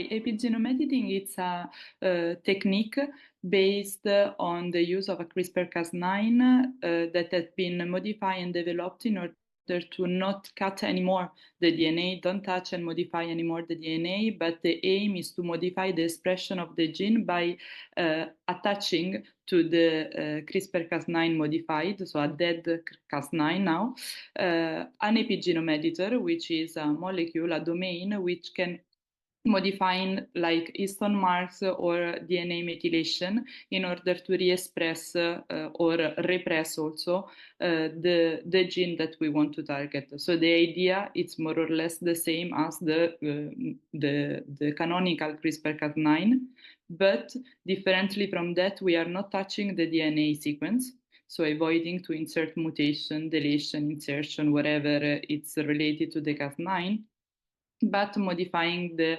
Epigenome editing, it's a technique based on the use of a CRISPR-Cas9 that has been modified and developed in order to not cut anymore the DNA, don't touch and modify anymore the DNA, but the aim is to modify the expression of the gene by attaching to the CRISPR-Cas9 modified, so a dead Cas9 now, an epigenome editor, which is a molecule, a domain, which can modifying like histone marks or DNA methylation in order to re-express or repress also the gene that we want to target. So the idea is more or less the same as the canonical CRISPR-Cas9, but differently from that, we are not touching the DNA sequence. So avoiding to insert mutation, deletion, insertion, whatever it's related to the Cas9, but modifying the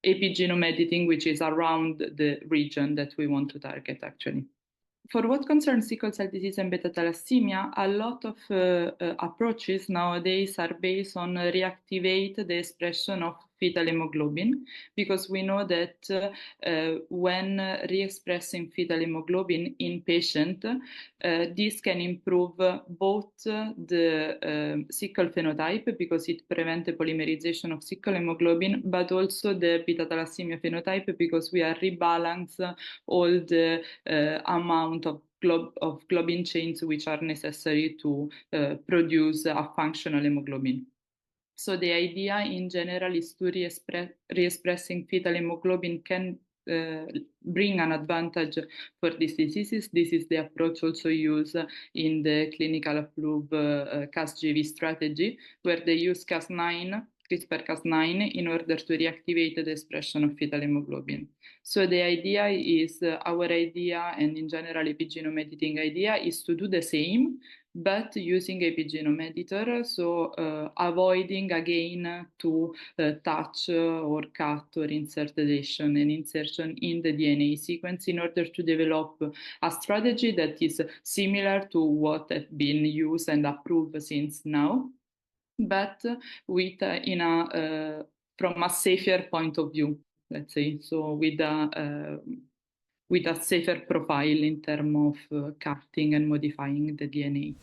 epigenome editing, which is around the region that we want to target, actually. For what concerns sickle cell disease and beta-thalassemia, a lot of approaches nowadays are based on reactivate the expression of fetal hemoglobin, because we know that when re-expressing fetal hemoglobin in patient, this can improve both the sickle phenotype, because it prevents the polymerization of sickle hemoglobin, but also the beta-thalassemia phenotype, because we are rebalance all the amount of globin chains which are necessary to produce a functional hemoglobin. So the idea in general is to re-expressing fetal hemoglobin can bring an advantage for these diseases. This is the approach also used in the clinical approved Cas-GV strategy, where they use Cas9, CRISPR-Cas9 in order to reactivate the expression of fetal hemoglobin. So the idea is, our idea, and in general epigenome editing idea, is to do the same, but using epigenome editor, so avoiding again to touch or cut or insert deletion and insertion in the DNA sequence in order to develop a strategy that is similar to what has been used and approved since now, but with from a safer point of view, let's say, so with a safer profile in terms of cutting and modifying the DNA.